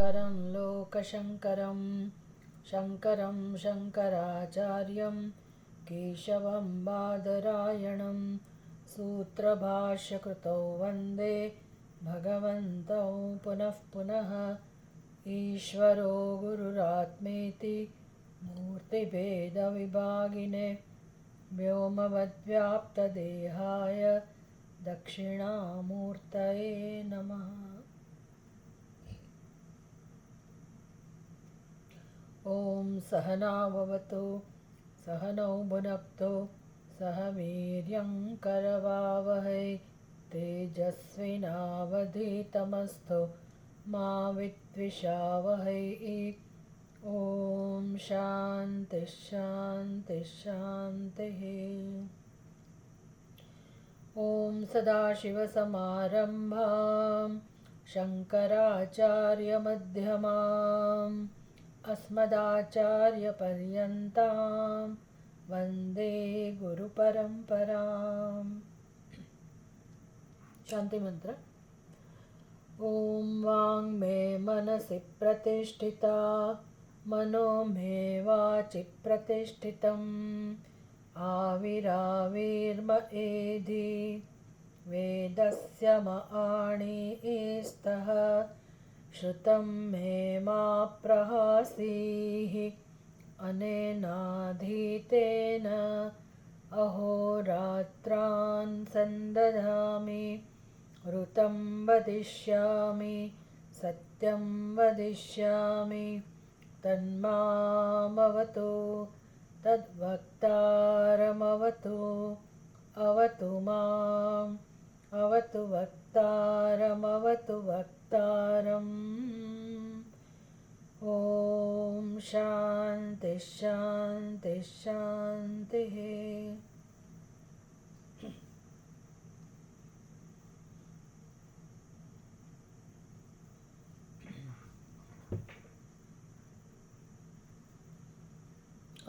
शङ्करं लोकशङ्करं शङ्करं शङ्कराचार्यं केशवं बादरायणं सूत्रभाष्यकृतौ वन्दे भगवन्तौ पुनः पुनः। ईश्वरो गुरुरात्मेति मूर्तिभेदविभागिने व्योमवद्व्याप्तदेहाय दक्षिणामूर्तये नमः। ॐ सहना भवतु सहनौ भुनक्तु सह वीर्यं करवावहै तेजस्विनावधीतमस्तु मा विद्विषावहै। ॐ शान्तिः शान्तिः शान्तिः। ॐ सदाशिवसमारम्भां शङ्कराचार्यमध्यमाम् अस्मदाचार्यपर्यन्तां वन्दे गुरुपरम्पराम्। शांति मंत्र। ॐ वाङ् मे मनसि प्रतिष्ठिता मनो मे वाचि प्रतिष्ठितम् आविराविर्म एधि वेदस्य मआणिस्तः श्रुतं मे मा प्रहासीः अनेनाधीतेन अहोरात्रान् सन्दधामि ऋतं वदिष्यामि सत्यं वदिष्यामि तन्मामवतु तद्वक्तारमवतु अवतु माम् अवतु वक्तारमवतु वक्तारम्। ॐ शान्तिः शान्तिः शान्तिः।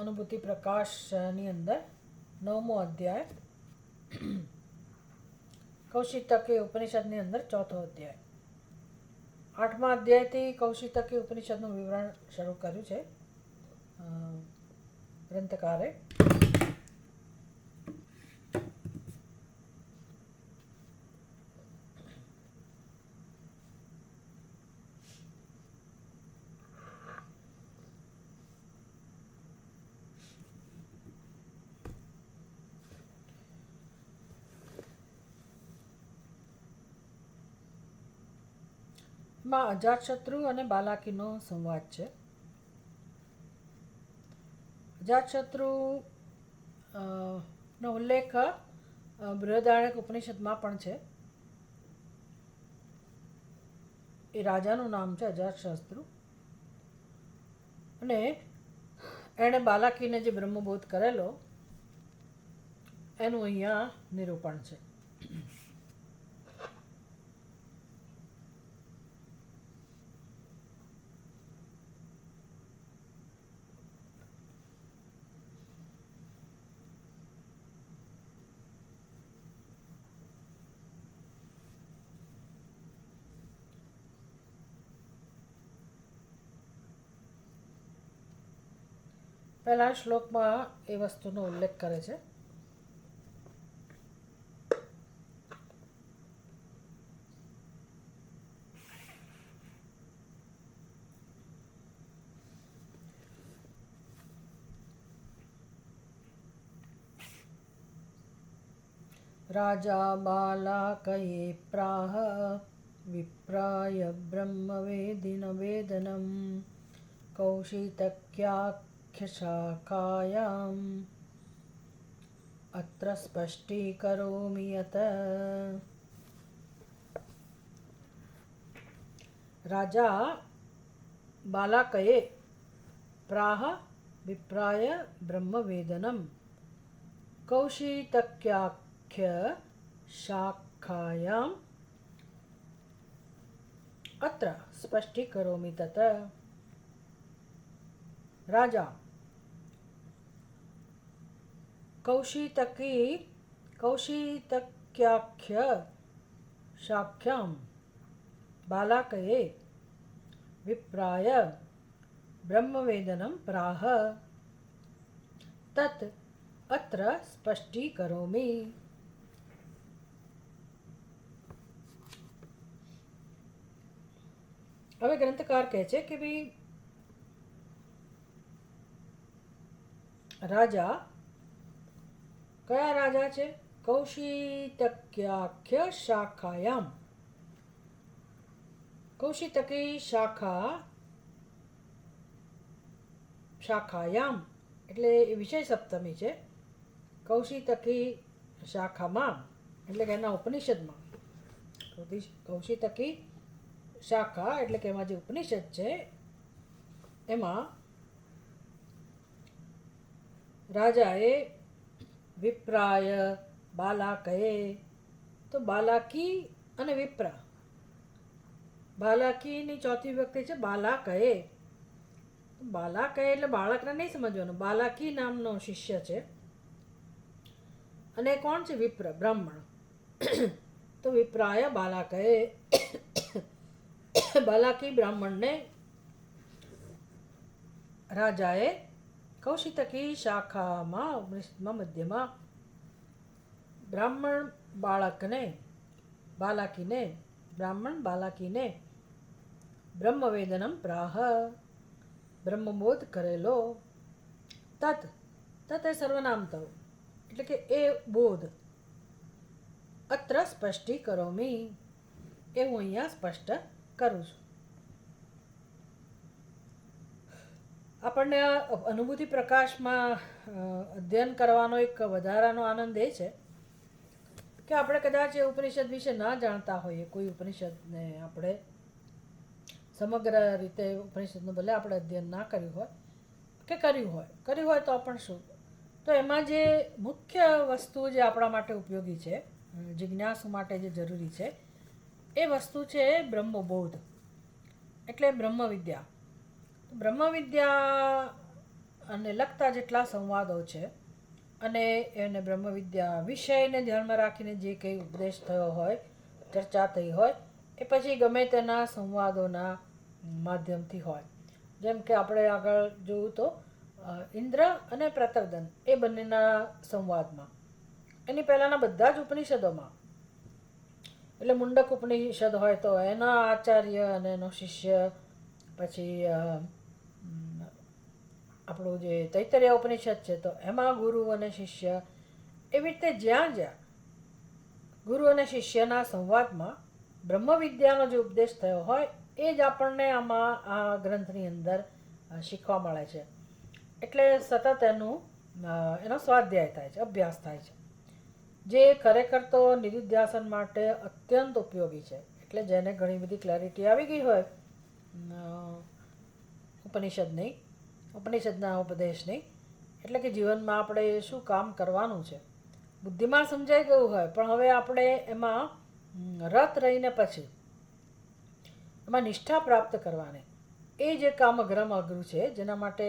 અનુભૂતિ પ્રકાશની અંદર 9મો અધ્યાય કૌશિતકી ઉપનિષદની અંદર 4થો અધ્યાય 8મા અધ્યાયથી કૌશિતકી ઉપનિષદનું વિવરણ શરૂ કર્યું છે ગ્રંથકારે. માં અજાતશત્રુ અને બાલાકીનો સંવાદ છે. અજાતશત્રુ નો ઉલ્લેખ બૃહદારણ્યક ઉપનિષદમાં પણ છે. એ રાજાનું નામ છે અજાતશત્રુ અને એણે બાલાકીને જે બ્રહ્મબોધ કરેલો એનું અહીંયા નિરૂપણ છે. પહેલા શ્લોકમાં એ વસ્તુનો ઉલ્લેખ કરે છે. રાજા બાલાકયે પ્રાહ વિપ્રાય બ્રહ્મવેદિન વેદનમ કૌશિતક્યાખ્યશાખાયામ અત્ર સ્પષ્ટીકરોમિ યત. રાજા બાલાકયે પ્રાહ વિપ્રાય બ્રહ્મવેદનમ કૌશિતક્યાખ્ય શાખાયામ અત્ર સ્પષ્ટીકરોમિ તત. રાજા કૌશિતક્યાખ્ય શાખ્યામ બાલાકયે વિપ્રાય બ્રહ્મવેદનમ પ્રાહ તત અત્ર સ્પષ્ટીકરોમિ. હવે ગ્રંથકાર કહે છે કે ભાઈ રાજા, કયા રાજા છે? કૌશિતક્યાખ્ય શાખાયામ. કૌશિતકી શાખાયામ એટલે એ વિષય સપ્તમી છે. કૌશિતકી શાખામાં એટલે કે એના ઉપનિષદમાં. કૌશિતકી શાખા એટલે કે એમાં જે ઉપનિષદ છે એમાં રાજાએ વિપ્રાય બાલાકએ, તો બાલાકી અને વિપ્રા, બાલાકીની ચોથી વ્યક્તિ છે બાલાકએ. બાલાકએ એટલે બાળકને નહીં સમજવાનું, બાલાકી નામનો શિષ્ય છે. અને કોણ છે? વિપ્ર, બ્રાહ્મણ. તો વિપ્રાય બાલાકએ, બાલાકી બ્રાહ્મણને રાજાએ કૌશિતકી શાખામાં ઉપનિષદમાં મધ્યમાં બ્રાહ્મણ બાળકને, બાલાકીને, બ્રાહ્મણ બાલાકીને બ્રહ્મવેદનમ પ્રાહ, બ્રહ્મબોધ કરેલો. તત, તત એ સર્વનામ થયું એટલે કે એ બોધ. અત્ર સ્પષ્ટીકરોમિ, એ હું અહીંયા સ્પષ્ટ કરું છું. આપણને અનુભૂતિ પ્રકાશમાં અધ્યયન કરવાનો એક વધારાનો આનંદ એ છે કે આપણે કદાચ એ ઉપનિષદ વિશે ના જાણતા હોઈએ, કોઈ ઉપનિષદને આપણે સમગ્ર રીતે ઉપનિષદનું ભલે આપણે અધ્યયન ના કર્યું હોય કે કર્યું હોય તો પણ શું, તો એમાં જે મુખ્ય વસ્તુ જે આપણા માટે ઉપયોગી છે, જિજ્ઞાસુ માટે જે જરૂરી છે, એ વસ્તુ છે બ્રહ્મબોધ એટલે બ્રહ્મવિદ્યા. બ્રહ્મવિદ્યા અને લગતા જેટલા સંવાદો છે અને એને બ્રહ્મવિદ્યા વિષયને ધ્યાનમાં રાખીને જે કંઈ ઉપદેશ થયો હોય, ચર્ચા થઈ હોય, એ પછી ગમે તેના સંવાદોના માધ્યમથી હોય. જેમ કે આપણે આગળ જોયું તો ઇન્દ્ર અને પ્રતર્દન એ બંનેના સંવાદમાં, એની પહેલાંના બધા જ ઉપનિષદોમાં, એટલે મુંડક ઉપનિષદ હોય તો એના આચાર્ય અને એનો શિષ્ય, પછી આપણું જે તૈત્તરીય ઉપનિષદ છે તો એમાં ગુરુ અને શિષ્ય, એવી રીતે જ્યાં જ્યાં ગુરુ અને શિષ્યના સંવાદમાં બ્રહ્મવિદ્યાનો જે ઉપદેશ થયો હોય એ જ આપણને આમાં આ ગ્રંથની અંદર શીખવા મળે છે. એટલે સતત એનો સ્વાધ્યાય થાય છે, અભ્યાસ થાય છે, જે ખરેખર તો નિધિધ્યાસન માટે અત્યંત ઉપયોગી છે. એટલે જેને ઘણી બધી ક્લેરિટી આવી ગઈ હોય ઉપનિષદના ઉપદેશની, એટલે કે જીવનમાં આપણે શું કામ કરવાનું છે, બુદ્ધિમાં સમજાઈ ગયું હોય, પણ હવે આપણે એમાં રત રહીને પછી એમાં નિષ્ઠા પ્રાપ્ત કરવાની, એ જે કામ અઘરું છે, જેના માટે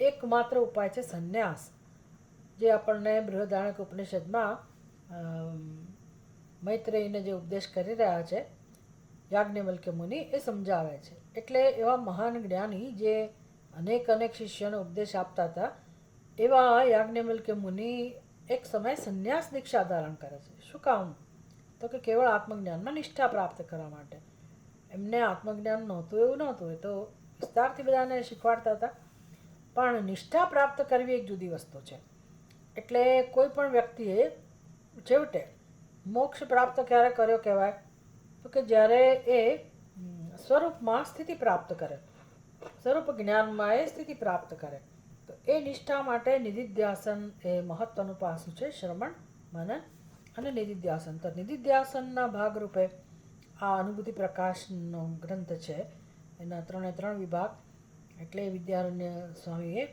એકમાત્ર ઉપાય છે સંન્યાસ, જે આપણને બૃહદારણ્યક ઉપનિષદમાં મૈત્રેયીને જે ઉપદેશ કરી રહ્યા છે યાજ્ઞવલ્ક્ય મુનિ, એ સમજાવે છે. એટલે એવા મહાન જ્ઞાની જે અનેક શિષ્યોને ઉપદેશ આપતા હતા, એવા યાજ્ઞવલ્ક્ય મુનિ એક સમય સંન્યાસ દીક્ષા ધારણ કરે છે. શું કામ? તો કે કેવળ આત્મજ્ઞાનમાં નિષ્ઠા પ્રાપ્ત કરવા માટે. એમને આત્મજ્ઞાન નહોતું એવું નહોતું, એ તો વિસ્તારથી બધાને શીખવાડતા હતા, પણ નિષ્ઠા પ્રાપ્ત કરવી એક જુદી વસ્તુ છે. એટલે કોઈ પણ વ્યક્તિએ છેવટે મોક્ષ પ્રાપ્ત ક્યારે કર્યો કહેવાય? તો કે જ્યારે એ સ્વરૂપમાં સ્થિતિ પ્રાપ્ત કરે, સ્વરૂપ જ્ઞાનમાં એ સ્થિતિ પ્રાપ્ત કરે. તો એ નિષ્ઠા માટે નિધિધ્યાસન એ મહત્વનું પાસું છે, શ્રવણ, મનન અને નિધિધ્યાસન. તો નિધિધ્યાસનના ભાગરૂપે આ અનુભૂતિ પ્રકાશનો ગ્રંથ છે, એના 3 વિભાગ. એટલે વિદ્યારણ્ય સ્વામીએ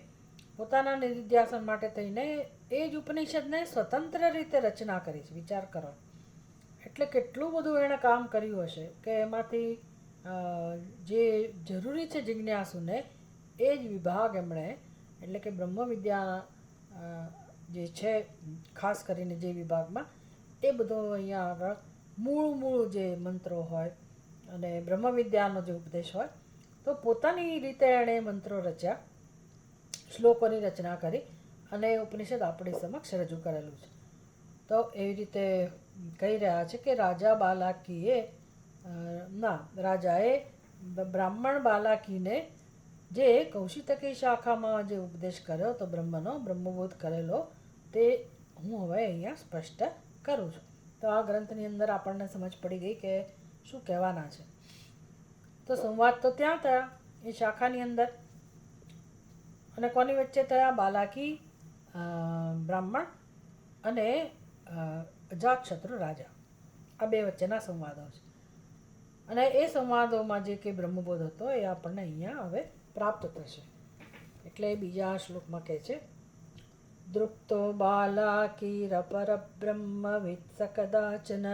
પોતાના નિધિધ્યાસન માટે થઈને એ જ ઉપનિષદને સ્વતંત્ર રીતે રચના કરી છે. વિચાર કરો, એટલે કેટલું બધું એણે કામ કર્યું હશે કે એમાંથી જે જરૂરી છે જિજ્ઞાસુને એ જ વિભાગ એમણે, એટલે કે બ્રહ્મવિદ્યા જે છે ખાસ કરીને જે વિભાગમાં, એ બધો અહીંયા આગળ મૂળ જે મંત્રો હોય અને બ્રહ્મવિદ્યાનો જે ઉપદેશ હોય તો પોતાની રીતે એણે મંત્રો રચ્યા, શ્લોકોની રચના કરી અને ઉપનિષદ આપણી સમક્ષ રજૂ કરેલું છે. તો એવી રીતે કહી રહ્યા છે કે રાજા બાલાકીએ રાજાએ બ્રાહ્મણ બાલાકીને જે કૌશિતકી શાખામાં જે ઉપદેશ કર્યો તો બ્રહ્મનો બ્રહ્મબોધ કરેલો તે હું હવે અહીંયા સ્પષ્ટ કરું છું. તો આ ગ્રંથની અંદર આપણને સમજ પડી ગઈ કે શું કહેવાના છે. તો સંવાદ તો ત્યાં થયા એ શાખાની અંદર, અને કોની વચ્ચે થયા? બાલાકી બ્રાહ્મણ અને અજાતશત્રુ રાજા, આ બે વચ્ચેના સંવાદો છે. અને એ સંવાદોમાં જે કંઈ બ્રહ્મબોધ હતો એ આપણને અહીંયા હવે પ્રાપ્ત થશે. એટલે બીજા શ્લોકમાં કહે છે, દૃપ્તો બાલાકીરપરબ્રહ્મ વિત્સ કદાચન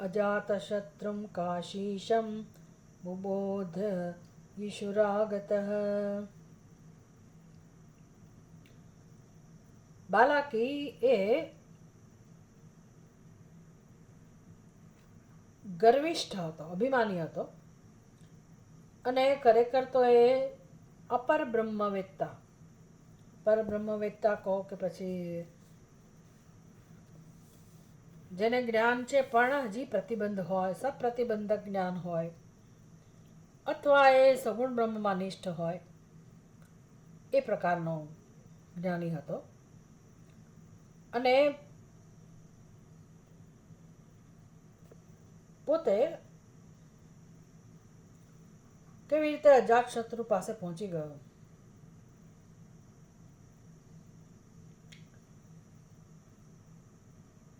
અજાતશત્રુમ કાશીશમ બુબોધ યીશુરાગતઃ. બાલાકી એ ગર્વિષ્ઠ હતો, અભિમાની હતો, અને ખરેખર તો એ અપર બ્રહ્મવેત્તા, પરબ્રહ્મવેત્તા કહો કે પછી જેને જ્ઞાન છે પણ હજી પ્રતિબંધ હોય, સપ્રતિબંધક જ્ઞાન હોય, અથવા એ સગુણ બ્રહ્મમાં નિષ્ઠ હોય, એ પ્રકારનો જ્ઞાની હતો. અને પોતે કેવી રીતે અજાતશત્રુ પાસે પહોંચી ગયો?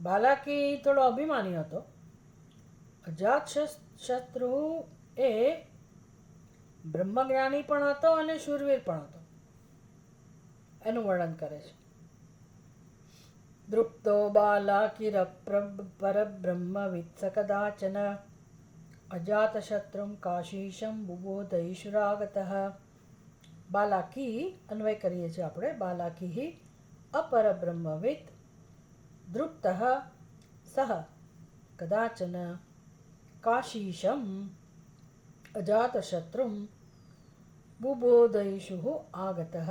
બાલાકી થોડો અભિમાની હતો. અજાતશત્રુ એ બ્રહ્મજ્ઞાની પણ હતો અને શૂરવીર પણ હતો, એનું વર્ણન કરે છે. દૃપ્તો બાલાકીરપરબ્રહ્મ વિત્સ કદાચન અજાતશત્રુમ કાશીશમ બુબોધ યીશુરાગતઃ. બાલાકી અન્વય કરીએ છીએ આપણે. બાલાકી અપરબ્રહ્મવિદ દૃપ્તઃ સહ કદાચન કાશીશમ અજાતશત્રુમ બુબોધયિષુઃ આગતઃ.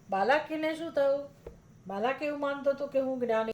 બાલાકીને શું થયું? બાલાકી એવું માનતો હતો કે હું જ્ઞાની